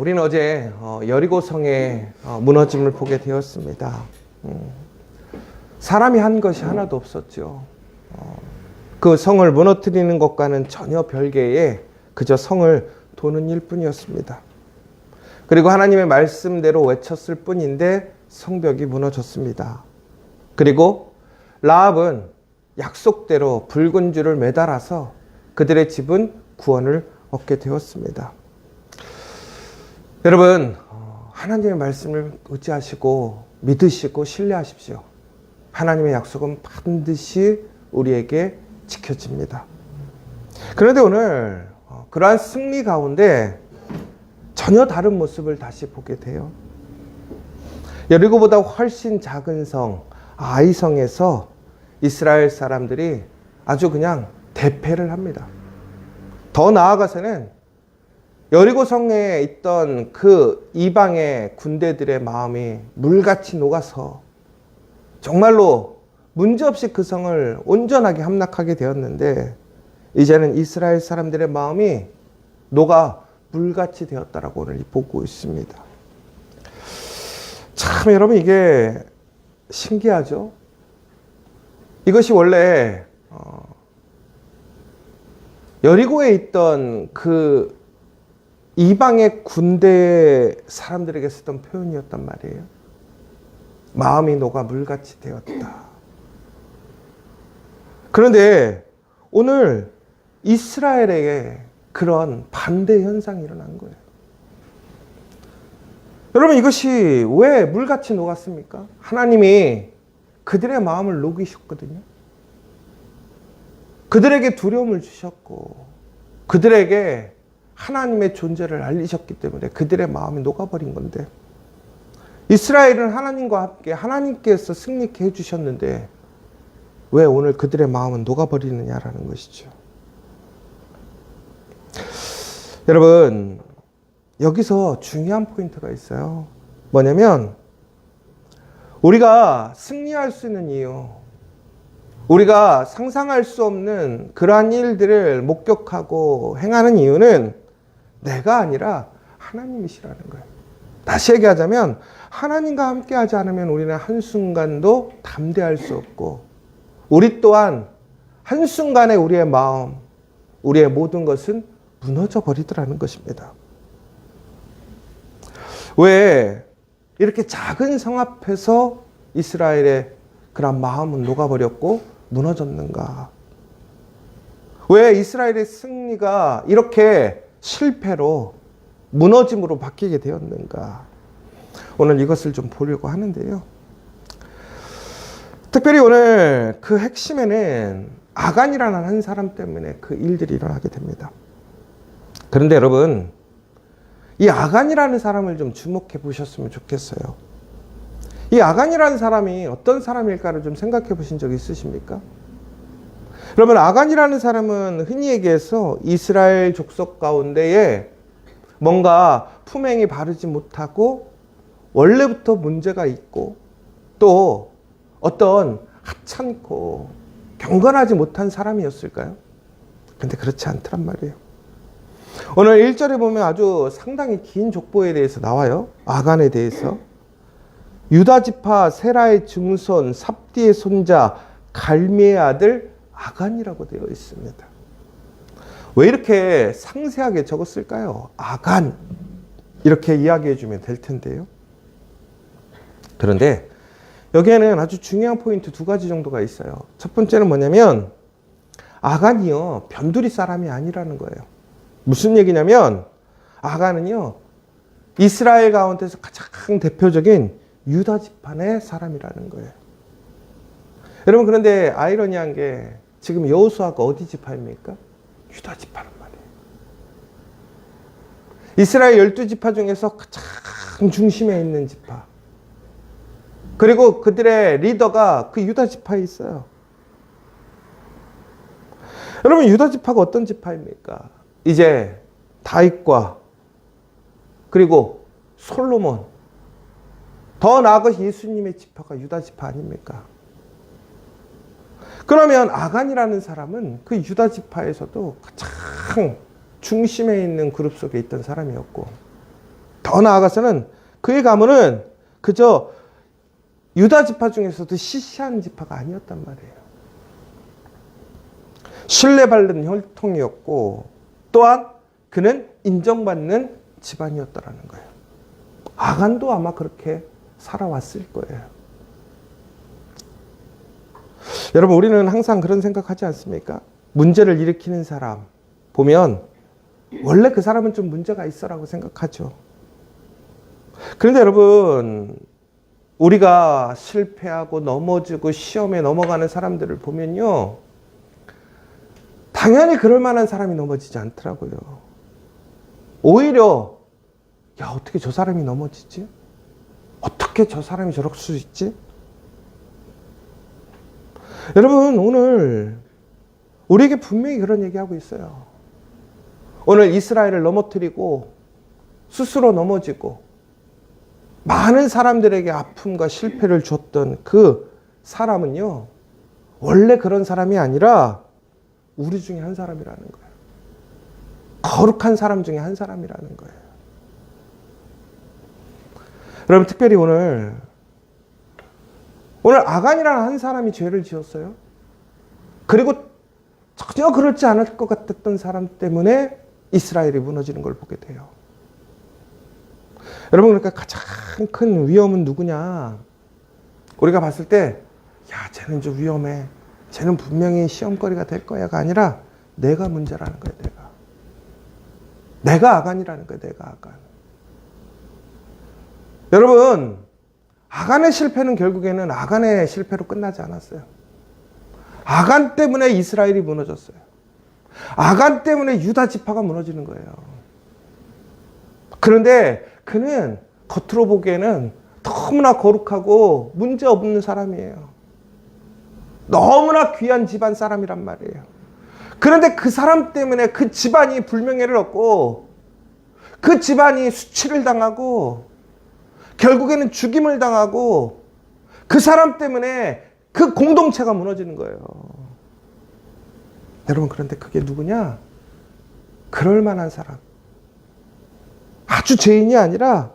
우리는 어제 여리고성의 무너짐을 보게 되었습니다. 사람이 한 것이 하나도 없었죠. 그 성을 무너뜨리는 것과는 전혀 별개의 그저 성을 도는 일뿐이었습니다. 그리고 하나님의 말씀대로 외쳤을 뿐인데 성벽이 무너졌습니다. 그리고 라합은 약속대로 붉은 줄을 매달아서 그들의 집은 구원을 얻게 되었습니다. 여러분, 하나님의 말씀을 의지하시고 믿으시고 신뢰하십시오. 하나님의 약속은 반드시 우리에게 지켜집니다. 그런데 오늘 그러한 승리 가운데 전혀 다른 모습을 다시 보게 돼요. 여리고보다 훨씬 작은 성 아이성에서 이스라엘 사람들이 아주 그냥 대패를 합니다. 더 나아가서는 여리고 성에 있던 그 이방의 군대들의 마음이 물같이 녹아서 정말로 문제없이 그 성을 온전하게 함락하게 되었는데 이제는 이스라엘 사람들의 마음이 녹아 물같이 되었다라고 오늘 보고 있습니다. 참 여러분 이게 신기하죠? 이것이 원래 여리고에 있던 그 이방의 군대 사람들에게 쓰던 표현이었단 말이에요. 마음이 녹아 물같이 되었다. 그런데 오늘 이스라엘에게 그런 반대 현상이 일어난 거예요. 여러분 이것이 왜 물같이 녹았습니까? 하나님이 그들의 마음을 녹이셨거든요. 그들에게 두려움을 주셨고 그들에게 하나님의 존재를 알리셨기 때문에 그들의 마음이 녹아버린 건데 이스라엘은 하나님과 함께 하나님께서 승리케 해주셨는데 왜 오늘 그들의 마음은 녹아버리느냐라는 것이죠. 여러분 여기서 중요한 포인트가 있어요. 뭐냐면 우리가 승리할 수 있는 이유, 우리가 상상할 수 없는 그러한 일들을 목격하고 행하는 이유는 내가 아니라 하나님이시라는 거예요. 다시 얘기하자면 하나님과 함께 하지 않으면 우리는 한순간도 담대할 수 없고 우리 또한 한순간에 우리의 마음, 우리의 모든 것은 무너져 버리더라는 것입니다. 왜 이렇게 작은 성 앞에서 이스라엘의 그런 마음은 녹아버렸고 무너졌는가? 왜 이스라엘의 승리가 이렇게 실패로 무너짐으로 바뀌게 되었는가? 오늘 이것을 좀 보려고 하는데요. 특별히 오늘 그 핵심에는 아간이라는 한 사람 때문에 그 일들이 일어나게 됩니다. 그런데 여러분 이 아간이라는 사람을 좀 주목해 보셨으면 좋겠어요. 이 아간이라는 사람이 어떤 사람일까를 좀 생각해 보신 적 있으십니까? 그러면 아간이라는 사람은 흔히 얘기해서 이스라엘 족속 가운데에 뭔가 품행이 바르지 못하고 원래부터 문제가 있고 또 어떤 하찮고 경건하지 못한 사람이었을까요? 근데 그렇지 않더란 말이에요. 오늘 1절에 보면 아주 상당히 긴 족보에 대해서 나와요. 아간에 대해서. 유다 지파 세라의 증손 삽디의 손자 갈미의 아들 아간이라고 되어 있습니다. 왜 이렇게 상세하게 적었을까요? 아간 이렇게 이야기해 주면 될 텐데요. 그런데 여기에는 아주 중요한 포인트 두 가지 정도가 있어요. 첫 번째는 뭐냐면 아간이요 변두리 사람이 아니라는 거예요. 무슨 얘기냐면 아간은요 이스라엘 가운데서 가장 대표적인 유다 지파의 사람이라는 거예요. 여러분 그런데 아이러니한 게 지금 여호수아가 어디 지파입니까? 유다 지파란 말이에요. 이스라엘 12지파 중에서 가장 중심에 있는 지파. 그리고 그들의 리더가 그 유다 지파에 있어요. 여러분 유다 지파가 어떤 지파입니까? 이제 다윗과 그리고 솔로몬 더 나아가 예수님의 지파가 유다 지파 아닙니까? 그러면 아간이라는 사람은 그 유다 지파에서도 가장 중심에 있는 그룹 속에 있던 사람이었고 더 나아가서는 그의 가문은 그저 유다 지파 중에서도 시시한 지파가 아니었단 말이에요. 신뢰받는 혈통이었고 또한 그는 인정받는 집안이었다라는 거예요. 아간도 아마 그렇게 살아왔을 거예요. 여러분, 우리는 항상 그런 생각하지 않습니까? 문제를 일으키는 사람 보면 원래 그 사람은 좀 문제가 있어라고 생각하죠. 그런데 여러분, 우리가 실패하고 넘어지고 시험에 넘어가는 사람들을 보면요, 당연히 그럴 만한 사람이 넘어지지 않더라고요. 오히려 야, 어떻게 저 사람이 넘어지지? 어떻게 저 사람이 저럴 수 있지? 여러분, 오늘 우리에게 분명히 그런 얘기하고 있어요. 오늘 이스라엘을 넘어뜨리고 스스로 넘어지고 많은 사람들에게 아픔과 실패를 줬던 그 사람은요, 원래 그런 사람이 아니라 우리 중에 한 사람이라는 거예요. 거룩한 사람 중에 한 사람이라는 거예요. 여러분, 특별히 오늘 아간이라는 한 사람이 죄를 지었어요. 그리고 전혀 그렇지 않을 것 같았던 사람 때문에 이스라엘이 무너지는 걸 보게 돼요. 여러분, 그러니까 가장 큰 위험은 누구냐? 우리가 봤을 때, 야, 쟤는 좀 위험해. 쟤는 분명히 시험거리가 될 거야가 아니라 내가 문제라는 거예요, 내가. 내가 아간이라는 거예요, 내가 아간. 여러분, 아간의 실패는 결국에는 아간의 실패로 끝나지 않았어요. 아간 때문에 이스라엘이 무너졌어요. 아간 때문에 유다 지파가 무너지는 거예요. 그런데 그는 겉으로 보기에는 너무나 거룩하고 문제 없는 사람이에요. 너무나 귀한 집안 사람이란 말이에요. 그런데 그 사람 때문에 그 집안이 불명예를 얻고 그 집안이 수치를 당하고 결국에는 죽임을 당하고 그 사람 때문에 그 공동체가 무너지는 거예요. 여러분, 그런데 그게 누구냐? 그럴 만한 사람. 아주 죄인이 아니라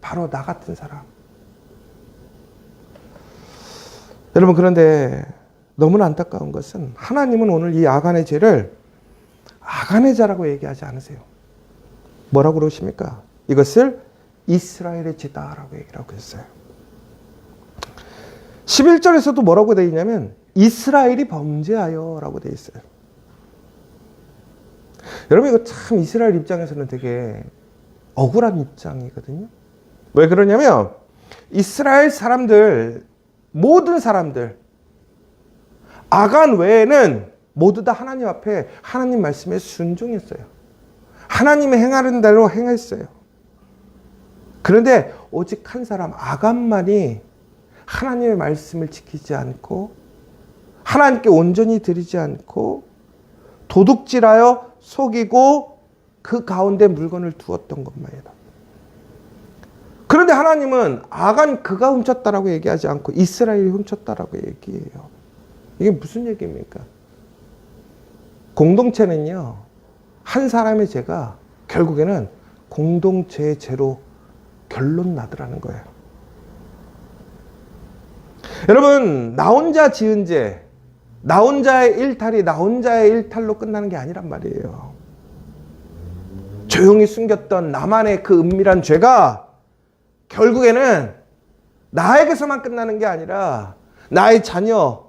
바로 나 같은 사람. 여러분, 그런데 너무나 안타까운 것은 하나님은 오늘 이 아간의 죄를 아간의 죄라고 얘기하지 않으세요. 뭐라고 그러십니까? 이것을 이스라엘의 죄다라고 얘기를 하고 있어요. 11절에서도 뭐라고 되어 있냐면 이스라엘이 범죄하여 라고 되어 있어요. 여러분, 이거 참 이스라엘 입장에서는 되게 억울한 입장이거든요. 왜 그러냐면 이스라엘 사람들, 모든 사람들, 아간 외에는 모두 다 하나님 앞에 하나님 말씀에 순종했어요. 하나님이 행하는 대로 행했어요. 그런데 오직 한 사람, 아간만이 하나님의 말씀을 지키지 않고 하나님께 온전히 드리지 않고 도둑질하여 속이고 그 가운데 물건을 두었던 것만이다. 그런데 하나님은 아간 그가 훔쳤다라고 얘기하지 않고 이스라엘이 훔쳤다라고 얘기해요. 이게 무슨 얘기입니까? 공동체는요, 한 사람의 죄가 결국에는 공동체의 죄로 결론 나더라는 거예요. 여러분, 나 혼자 지은 죄, 나 혼자의 일탈이 나 혼자의 일탈로 끝나는 게 아니란 말이에요. 조용히 숨겼던 나만의 그 은밀한 죄가 결국에는 나에게서만 끝나는 게 아니라 나의 자녀,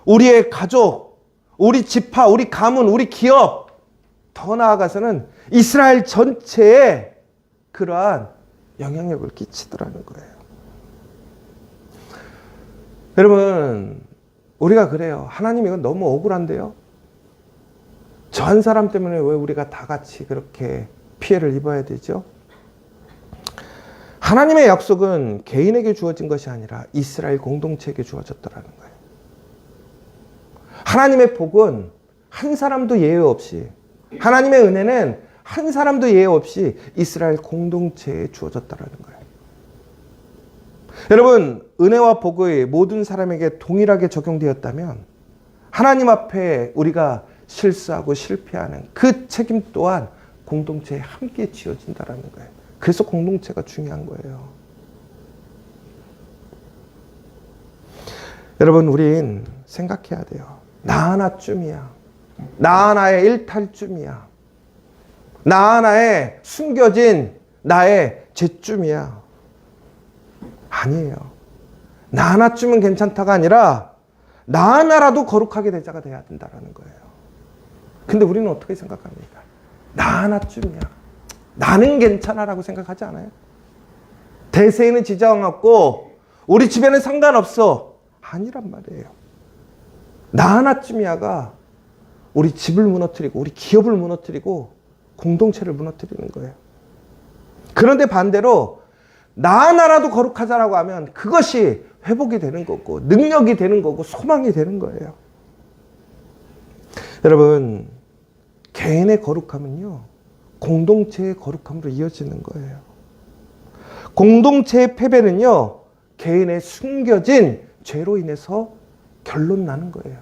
우리의 가족, 우리 지파, 우리 가문, 우리 기업, 더 나아가서는 이스라엘 전체에 그러한 영향력을 끼치더라는 거예요. 여러분, 우리가 그래요. 하나님, 이건 너무 억울한데요? 저 한 사람 때문에 왜 우리가 다 같이 그렇게 피해를 입어야 되죠? 하나님의 약속은 개인에게 주어진 것이 아니라 이스라엘 공동체에게 주어졌다는 거예요. 하나님의 복은 한 사람도 예외 없이, 하나님의 은혜는 한 사람도 예외 없이 이스라엘 공동체에 주어졌다는 거예요. 여러분, 은혜와 복의 모든 사람에게 동일하게 적용되었다면 하나님 앞에 우리가 실수하고 실패하는 그 책임 또한 공동체에 함께 지어진다는 거예요. 그래서 공동체가 중요한 거예요. 여러분, 우린 생각해야 돼요. 나 하나쯤이야. 나 하나의 일탈쯤이야. 나 하나의 숨겨진 나의 죄쯤이야. 아니에요. 나 하나쯤은 괜찮다가 아니라 나 하나라도 거룩하게 된 자가 돼야 된다는 거예요. 근데 우리는 어떻게 생각합니까? 나 하나쯤이야. 나는 괜찮아라고 생각하지 않아요? 대세에는 지장 없고 우리 집에는 상관없어. 아니란 말이에요. 나 하나쯤이야가 우리 집을 무너뜨리고 우리 기업을 무너뜨리고 공동체를 무너뜨리는 거예요. 그런데 반대로 나 하나라도 거룩하자라고 하면 그것이 회복이 되는 거고 능력이 되는 거고 소망이 되는 거예요. 여러분, 개인의 거룩함은요, 공동체의 거룩함으로 이어지는 거예요. 공동체의 패배는요, 개인의 숨겨진 죄로 인해서 결론 나는 거예요.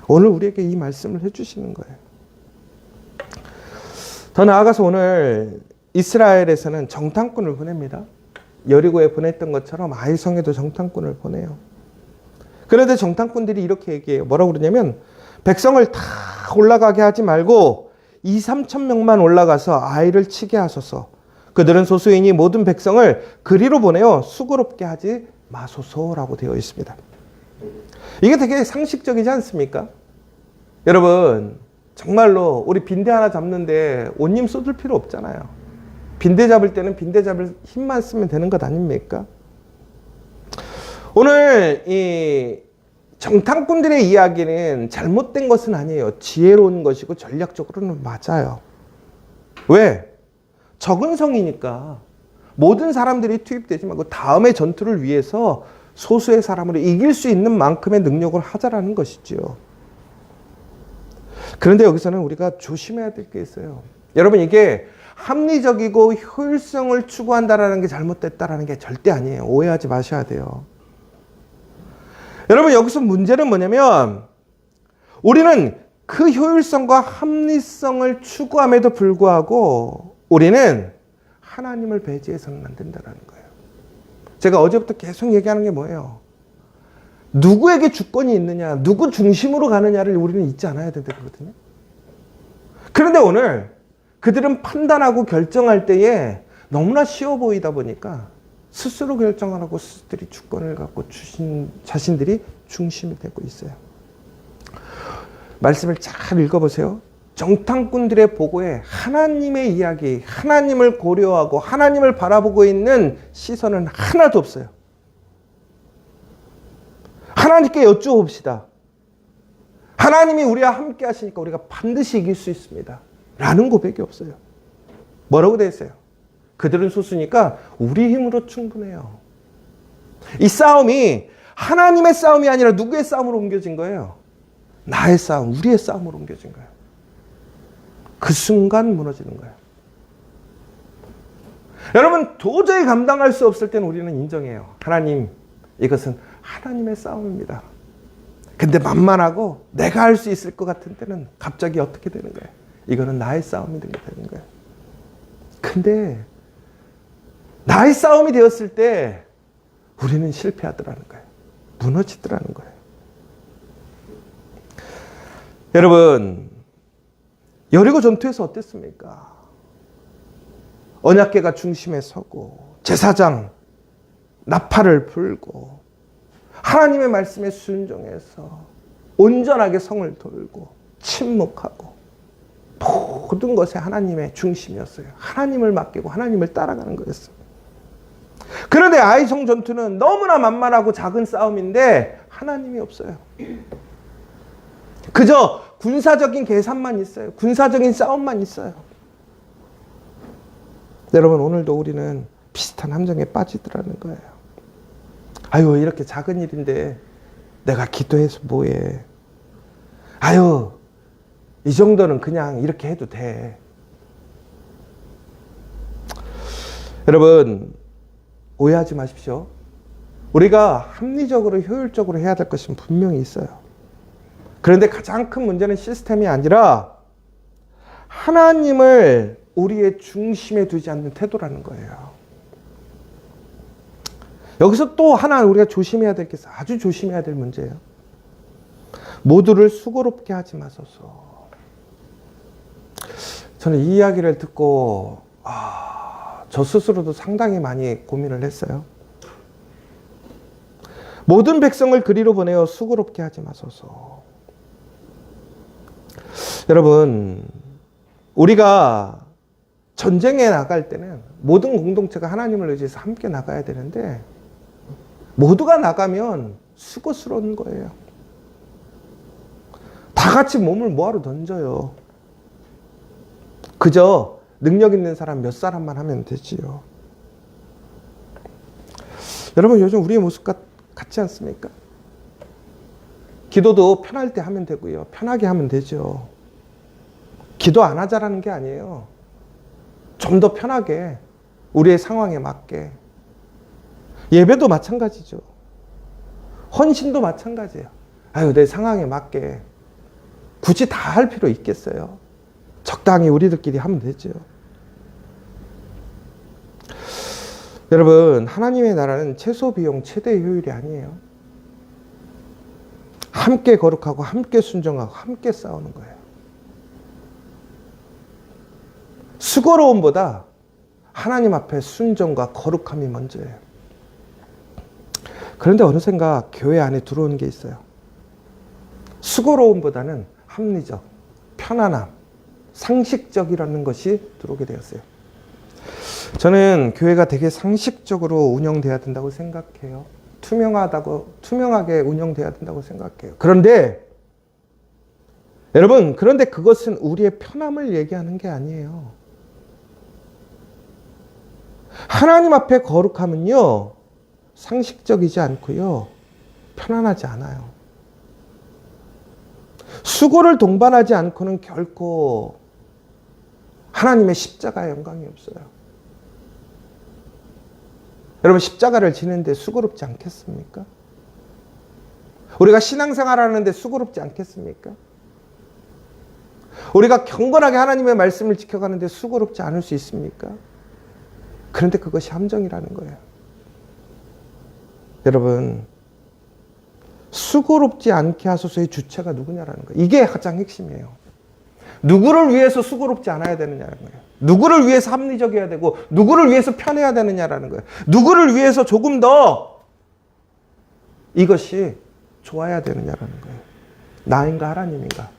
오늘 우리에게 이 말씀을 해주시는 거예요. 더 나아가서 오늘 이스라엘에서는 정탐꾼을 보냅니다. 여리고에 보냈던 것처럼 아이성에도 정탐꾼을 보내요. 그런데 정탐꾼들이 이렇게 얘기해요. 뭐라고 그러냐면 백성을 다 올라가게 하지 말고 2-3천 명만 올라가서 아이를 치게 하소서. 그들은 소수이니 모든 백성을 그리로 보내어 수고롭게 하지 마소서라고 되어 있습니다. 이게 되게 상식적이지 않습니까? 여러분, 정말로 우리 빈대 하나 잡는데 온님 쏟을 필요 없잖아요. 빈대 잡을 때는 빈대 잡을 힘만 쓰면 되는 것 아닙니까? 오늘 이 정탐꾼들의 이야기는 잘못된 것은 아니에요. 지혜로운 것이고 전략적으로는 맞아요. 왜? 적은 성이니까 모든 사람들이 투입되지 말고 다음의 전투를 위해서 소수의 사람으로 이길 수 있는 만큼의 능력을 하자라는 것이죠. 그런데 여기서는 우리가 조심해야 될 게 있어요. 여러분, 이게 합리적이고 효율성을 추구한다라는 게 잘못됐다라는 게 절대 아니에요. 오해하지 마셔야 돼요. 여러분, 여기서 문제는 뭐냐면 우리는 그 효율성과 합리성을 추구함에도 불구하고 우리는 하나님을 배제해서는 안 된다는 거예요. 제가 어제부터 계속 얘기하는 게 뭐예요? 누구에게 주권이 있느냐, 누구 중심으로 가느냐를 우리는 잊지 않아야 되거든요. 그런데 오늘 그들은 판단하고 결정할 때에 너무나 쉬워 보이다 보니까 스스로 결정하라고 스스들이 주권을 갖고 자신들이 중심이 되고 있어요. 말씀을 잘 읽어보세요. 정탐꾼들의 보고에 하나님의 이야기, 하나님을 고려하고 하나님을 바라보고 있는 시선은 하나도 없어요. 하나님께 여쭈어봅시다. 하나님이 우리와 함께 하시니까 우리가 반드시 이길 수 있습니다. 라는 고백이 없어요. 뭐라고 되어 있어요? 그들은 소수니까 우리 힘으로 충분해요. 이 싸움이 하나님의 싸움이 아니라 누구의 싸움으로 옮겨진 거예요? 나의 싸움, 우리의 싸움으로 옮겨진 거예요. 그 순간 무너지는 거예요. 여러분, 도저히 감당할 수 없을 때는 우리는 인정해요. 하나님, 이것은 하나님의 싸움입니다. 근데 만만하고 내가 할 수 있을 것 같은 때는 갑자기 어떻게 되는 거예요? 이거는 나의 싸움이 되는 거예요. 근데 나의 싸움이 되었을 때 우리는 실패하더라는 거예요. 무너지더라는 거예요. 여러분, 여리고 전투에서 어땠습니까? 언약궤가 중심에 서고 제사장 나팔을 불고 하나님의 말씀에 순종해서 온전하게 성을 돌고 침묵하고 모든 것에 하나님의 중심이었어요. 하나님을 맡기고 하나님을 따라가는 거였어요. 그런데 아이성 전투는 너무나 만만하고 작은 싸움인데 하나님이 없어요. 그저 군사적인 계산만 있어요. 군사적인 싸움만 있어요. 여러분, 오늘도 우리는 비슷한 함정에 빠지더라는 거예요. 아유, 이렇게 작은 일인데 내가 기도해서 뭐해. 아유, 이 정도는 그냥 이렇게 해도 돼. 여러분, 오해하지 마십시오. 우리가 합리적으로 효율적으로 해야 될 것은 분명히 있어요. 그런데 가장 큰 문제는 시스템이 아니라 하나님을 우리의 중심에 두지 않는 태도라는 거예요. 여기서 또 하나 우리가 조심해야 될 게 있어요. 아주 조심해야 될 문제예요. 모두를 수고롭게 하지 마소서. 저는 이 이야기를 듣고 저 스스로도 상당히 많이 고민을 했어요. 모든 백성을 그리로 보내어 수고롭게 하지 마소서. 여러분, 우리가 전쟁에 나갈 때는 모든 공동체가 하나님을 의지해서 함께 나가야 되는데 모두가 나가면 수고스러운 거예요. 다 같이 몸을 뭐하러 던져요. 그저 능력 있는 사람 몇 사람만 하면 되지요. 여러분, 요즘 우리의 모습 같지 않습니까? 기도도 편할 때 하면 되고요. 편하게 하면 되죠. 기도 안 하자라는 게 아니에요. 좀 더 편하게 우리의 상황에 맞게. 예배도 마찬가지죠. 헌신도 마찬가지예요. 내 상황에 맞게. 굳이 다 할 필요 있겠어요. 적당히 우리들끼리 하면 되죠. 여러분, 하나님의 나라는 최소 비용 최대 효율이 아니에요. 함께 거룩하고 함께 순종하고 함께 싸우는 거예요. 수고로움보다 하나님 앞에 순종과 거룩함이 먼저예요. 그런데 어느샌가 교회 안에 들어오는 게 있어요. 수고로움보다는 합리적, 편안함, 상식적이라는 것이 들어오게 되었어요. 저는 교회가 되게 상식적으로 운영돼야 된다고 생각해요. 투명하게 운영돼야 된다고 생각해요. 그런데 여러분, 그런데 그것은 우리의 편함을 얘기하는 게 아니에요. 하나님 앞에 거룩함은요, 상식적이지 않고요, 편안하지 않아요. 수고를 동반하지 않고는 결코 하나님의 십자가의 영광이 없어요. 여러분, 십자가를 지는데 수고롭지 않겠습니까? 우리가 신앙생활 하는데 수고롭지 않겠습니까? 우리가 경건하게 하나님의 말씀을 지켜가는데 수고롭지 않을 수 있습니까? 그런데 그것이 함정이라는 거예요. 여러분, 수고롭지 않게 하소서의 주체가 누구냐라는 거예요. 이게 가장 핵심이에요. 누구를 위해서 수고롭지 않아야 되느냐는 거예요. 누구를 위해서 합리적이어야 되고 누구를 위해서 편해야 되느냐라는 거예요. 누구를 위해서 조금 더 이것이 좋아야 되느냐라는 거예요. 나인가 하나님인가?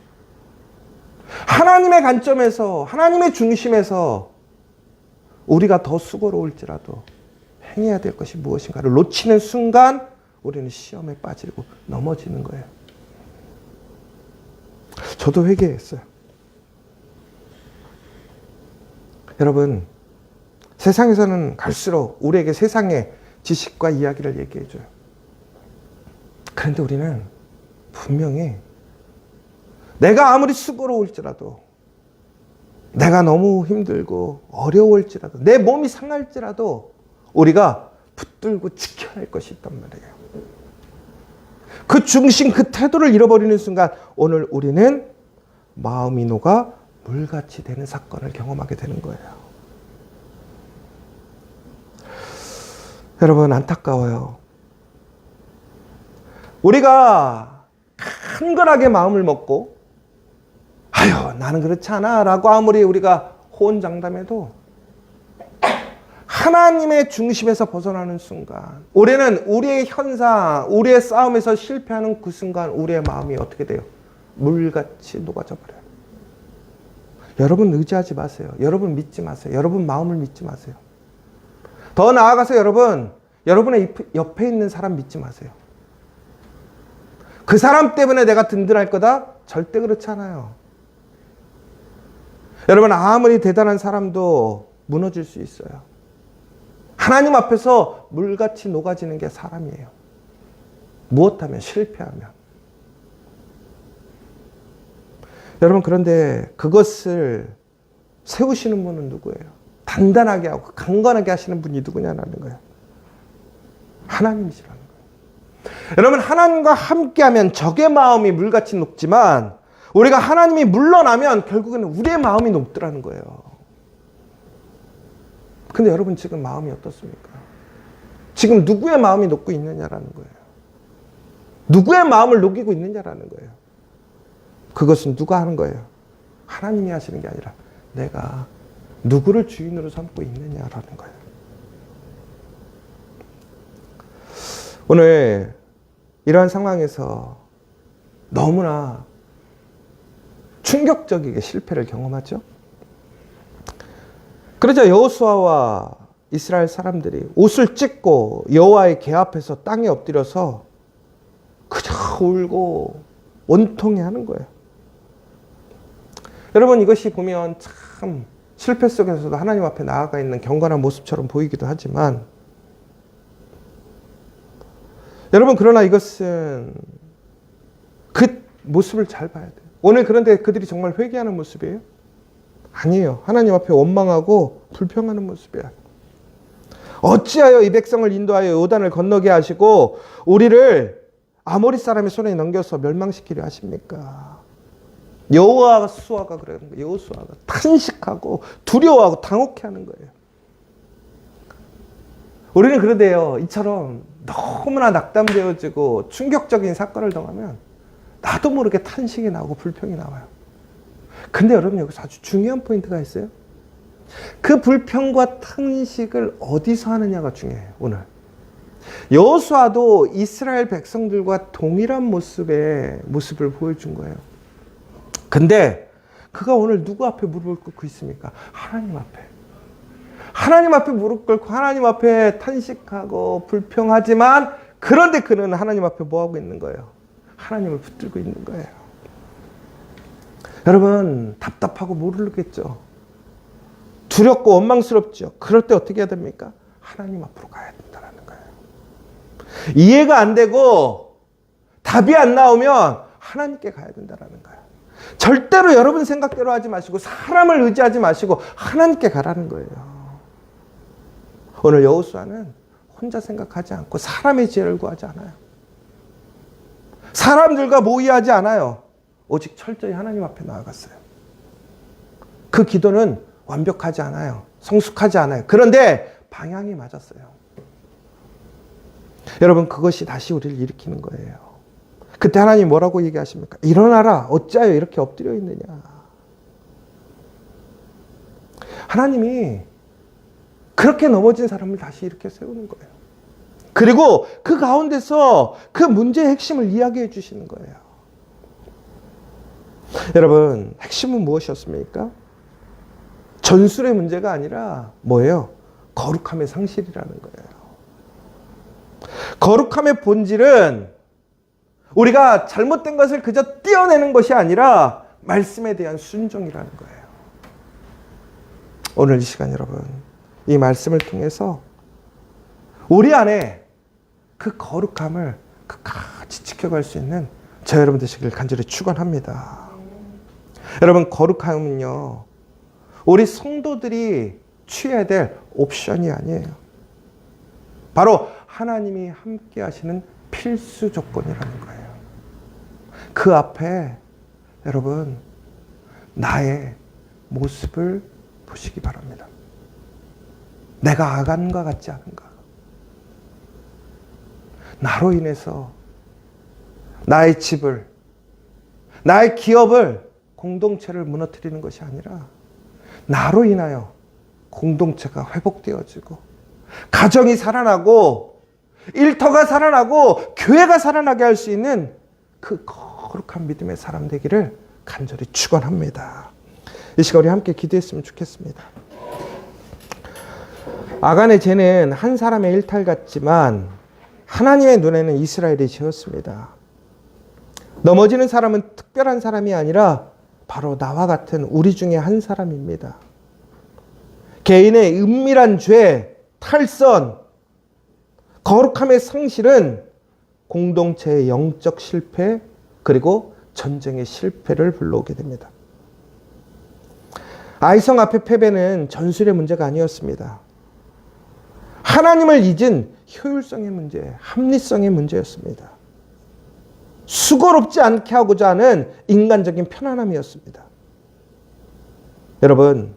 하나님의 관점에서, 하나님의 중심에서 우리가 더 수고로울지라도 행해야 될 것이 무엇인가를 놓치는 순간 우리는 시험에 빠지고 넘어지는 거예요. 저도 회개했어요. 여러분, 세상에서는 갈수록 우리에게 세상의 지식과 이야기를 얘기해줘요. 그런데 우리는 분명히 내가 아무리 수고로울지라도, 내가 너무 힘들고 어려울지라도, 내 몸이 상할지라도 우리가 붙들고 지켜야 할 것이 있단 말이에요. 그 중심, 그 태도를 잃어버리는 순간 오늘 우리는 마음이 녹아 물같이 되는 사건을 경험하게 되는 거예요. 여러분, 안타까워요. 우리가 간절하게 마음을 먹고 나는 그렇지 않아 라고 아무리 우리가 호언장담해도 하나님의 중심에서 벗어나는 순간, 우리는 우리의 현상, 우리의 싸움에서 실패하는 그 순간 우리의 마음이 어떻게 돼요? 물같이 녹아져 버려요. 여러분 의지하지 마세요. 여러분 믿지 마세요. 여러분 마음을 믿지 마세요. 더 나아가서 여러분의 옆에 있는 사람 믿지 마세요. 그 사람 때문에 내가 든든할 거다? 절대 그렇지 않아요. 여러분, 아무리 대단한 사람도 무너질 수 있어요. 하나님 앞에서 물같이 녹아지는 게 사람이에요. 무엇하면? 실패하면. 여러분, 그런데 그것을 세우시는 분은 누구예요? 단단하게 하고 강건하게 하시는 분이 누구냐라는 거예요. 하나님이시라는 거예요. 여러분, 하나님과 함께하면 적의 마음이 물같이 녹지만 우리가 하나님이 물러나면 결국에는 우리의 마음이 녹더라는 거예요. 근데 여러분 지금 마음이 어떻습니까? 지금 누구의 마음이 녹고 있느냐라는 거예요. 누구의 마음을 녹이고 있느냐라는 거예요. 그것은 누가 하는 거예요? 하나님이 하시는 게 아니라 내가 누구를 주인으로 삼고 있느냐라는 거예요. 오늘 이러한 상황에서 너무나 충격적이게 실패를 경험하죠. 그러자 여호수아와 이스라엘 사람들이 옷을 찢고 여호와의 궤 앞에서 땅에 엎드려서 그저 울고 원통해하는 거예요. 여러분, 이것이 보면 참 실패 속에서도 하나님 앞에 나아가 있는 경건한 모습처럼 보이기도 하지만, 여러분, 그러나 이것은 그 모습을 잘 봐야 돼요. 오늘 그런데 그들이 정말 회개하는 모습이에요? 아니에요. 하나님 앞에 원망하고 불평하는 모습이야. 어찌하여 이 백성을 인도하여 요단을 건너게 하시고 우리를 아모리 사람의 손에 넘겨서 멸망시키려 하십니까? 여호수아가 그러는 거예요. 여호수아가 탄식하고 두려워하고 당혹해하는 거예요. 우리는 그러대요. 이처럼 너무나 낙담되어지고 충격적인 사건을 당하면 나도 모르게 탄식이 나오고 불평이 나와요. 근데 여러분, 여기서 아주 중요한 포인트가 있어요. 그 불평과 탄식을 어디서 하느냐가 중요해요. 오늘 여호수아도 이스라엘 백성들과 동일한 모습을 보여준 거예요. 근데 그가 오늘 누구 앞에 무릎을 꿇고 있습니까? 하나님 앞에. 하나님 앞에 무릎 꿇고 하나님 앞에 탄식하고 불평하지만, 그런데 그는 하나님 앞에 뭐 하고 있는 거예요? 하나님을 붙들고 있는 거예요. 여러분, 답답하고 모르겠죠. 두렵고 원망스럽죠. 그럴 때 어떻게 해야 됩니까? 하나님 앞으로 가야 된다는 거예요. 이해가 안 되고 답이 안 나오면 하나님께 가야 된다는 거예요. 절대로 여러분 생각대로 하지 마시고 사람을 의지하지 마시고 하나님께 가라는 거예요. 오늘 여호수아는 혼자 생각하지 않고 사람의 지혜를 구하지 않아요. 사람들과 모의하지 않아요. 오직 철저히 하나님 앞에 나아갔어요. 그 기도는 완벽하지 않아요. 성숙하지 않아요. 그런데 방향이 맞았어요. 여러분, 그것이 다시 우리를 일으키는 거예요. 그때 하나님 뭐라고 얘기하십니까? 일어나라. 어찌하여 이렇게 엎드려 있느냐. 하나님이 그렇게 넘어진 사람을 다시 이렇게 세우는 거예요. 그리고 그 가운데서 그 문제의 핵심을 이야기해 주시는 거예요. 여러분, 핵심은 무엇이었습니까? 전술의 문제가 아니라 뭐예요? 거룩함의 상실이라는 거예요. 거룩함의 본질은 우리가 잘못된 것을 그저 떼어내는 것이 아니라 말씀에 대한 순종이라는 거예요. 오늘 이 시간 여러분, 이 말씀을 통해서 우리 안에 그 거룩함을 끝까지 지켜갈 수 있는 저 여러분 되시길 간절히 축원합니다. 여러분, 거룩함은요, 우리 성도들이 취해야 될 옵션이 아니에요. 바로 하나님이 함께 하시는 필수 조건이라는 거예요. 그 앞에 여러분, 나의 모습을 보시기 바랍니다. 내가 아간과 같지 않은가? 나로 인해서 나의 집을, 나의 기업을, 공동체를 무너뜨리는 것이 아니라 나로 인하여 공동체가 회복되어지고 가정이 살아나고 일터가 살아나고 교회가 살아나게 할 수 있는 그 거룩한 믿음의 사람 되기를 간절히 축원합니다. 이 시간 우리 함께 기도했으면 좋겠습니다. 아간의 죄는 한 사람의 일탈 같지만 하나님의 눈에는 이스라엘의 죄였습니다. 넘어지는 사람은 특별한 사람이 아니라 바로 나와 같은 우리 중에 한 사람입니다. 개인의 은밀한 죄, 탈선, 거룩함의 상실은 공동체의 영적 실패, 그리고 전쟁의 실패를 불러오게 됩니다. 아이성 앞의 패배는 전술의 문제가 아니었습니다. 하나님을 잊은 효율성의 문제, 합리성의 문제였습니다. 수고롭지 않게 하고자 하는 인간적인 편안함이었습니다. 여러분,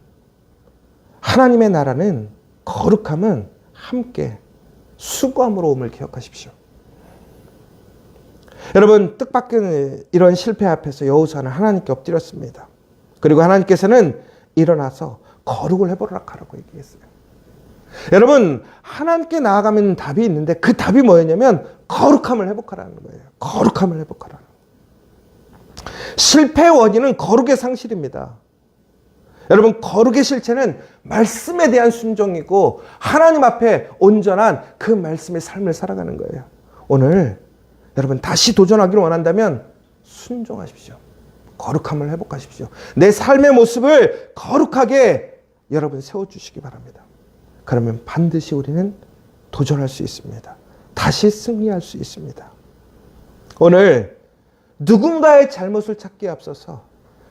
하나님의 나라는 거룩함은 함께 수고함으로 옴을 기억하십시오. 여러분, 뜻밖의 이런 실패 앞에서 여호수아는 하나님께 엎드렸습니다. 그리고 하나님께서는 일어나서 거룩을 해보라 하라고 얘기했어요. 여러분, 하나님께 나아가면 답이 있는데 그 답이 뭐였냐면 거룩함을 회복하라는 거예요. 거룩함을 회복하라는 거예요. 실패의 원인은 거룩의 상실입니다. 여러분, 거룩의 실체는 말씀에 대한 순종이고 하나님 앞에 온전한 그 말씀의 삶을 살아가는 거예요. 오늘 여러분 다시 도전하기를 원한다면 순종하십시오. 거룩함을 회복하십시오. 내 삶의 모습을 거룩하게 여러분 세워주시기 바랍니다. 그러면 반드시 우리는 도전할 수 있습니다. 다시 승리할 수 있습니다. 오늘 누군가의 잘못을 찾기에 앞서서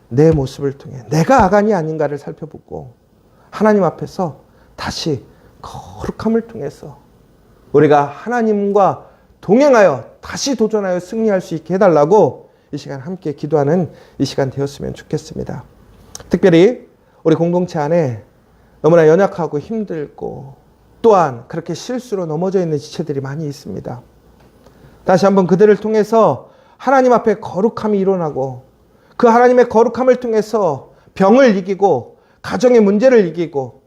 내 모습을 통해 내가 아간이 아닌가를 살펴보고 하나님 앞에서 다시 거룩함을 통해서 우리가 하나님과 동행하여 다시 도전하여 승리할 수 있게 해달라고 이 시간 함께 기도하는 이 시간 되었으면 좋겠습니다. 특별히 우리 공동체 안에 너무나 연약하고 힘들고 또한 그렇게 실수로 넘어져 있는 지체들이 많이 있습니다. 다시 한번 그들을 통해서 하나님 앞에 거룩함이 일어나고 그 하나님의 거룩함을 통해서 병을 이기고 가정의 문제를 이기고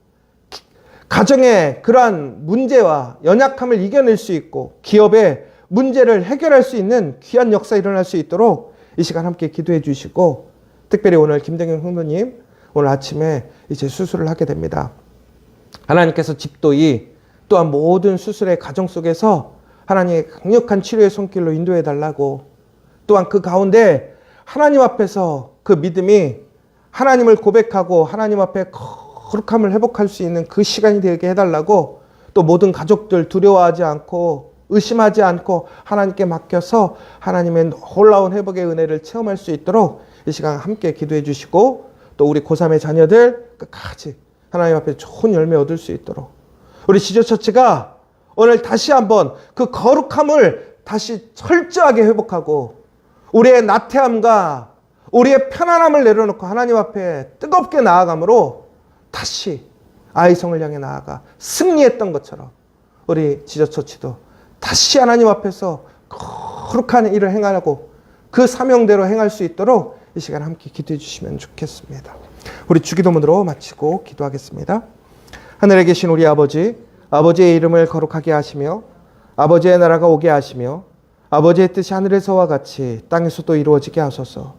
가정의 그러한 문제와 연약함을 이겨낼 수 있고 기업의 문제를 해결할 수 있는 귀한 역사 일어날 수 있도록 이 시간 함께 기도해 주시고 특별히 오늘 김대경 형도님 오늘 아침에 이제 수술을 하게 됩니다. 하나님께서 집도이 또한 모든 수술의 과정 속에서 하나님의 강력한 치료의 손길로 인도해 달라고 또한 그 가운데 하나님 앞에서 그 믿음이 하나님을 고백하고 하나님 앞에 거룩함을 회복할 수 있는 그 시간이 되게 해달라고 또 모든 가족들 두려워하지 않고 의심하지 않고 하나님께 맡겨서 하나님의 놀라운 회복의 은혜를 체험할 수 있도록 이 시간 함께 기도해 주시고 또 우리 고3의 자녀들 끝까지 하나님 앞에 좋은 열매 얻을 수 있도록 우리 지저처치가 오늘 다시 한번 그 거룩함을 다시 철저하게 회복하고 우리의 나태함과 우리의 편안함을 내려놓고 하나님 앞에 뜨겁게 나아감으로 다시 아이성을 향해 나아가 승리했던 것처럼 우리 지저처치도 다시 하나님 앞에서 거룩한 일을 행하고 그 사명대로 행할 수 있도록 이 시간 함께 기도해 주시면 좋겠습니다. 우리 주기도문으로 마치고 기도하겠습니다. 하늘에 계신 우리 아버지, 아버지의 이름을 거룩하게 하시며 아버지의 나라가 오게 하시며 아버지의 뜻이 하늘에서와 같이 땅에서도 이루어지게 하소서.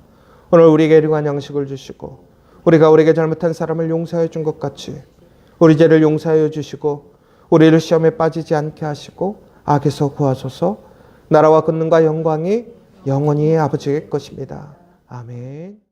오늘 우리에게 일용할 양식을 주시고 우리가 우리에게 잘못한 사람을 용서해 준 것 같이 우리 죄를 용서하여 주시고 우리를 시험에 빠지지 않게 하시고 악에서 구하소서. 나라와 권능과 영광이 영원히 아버지의 것입니다. 아멘.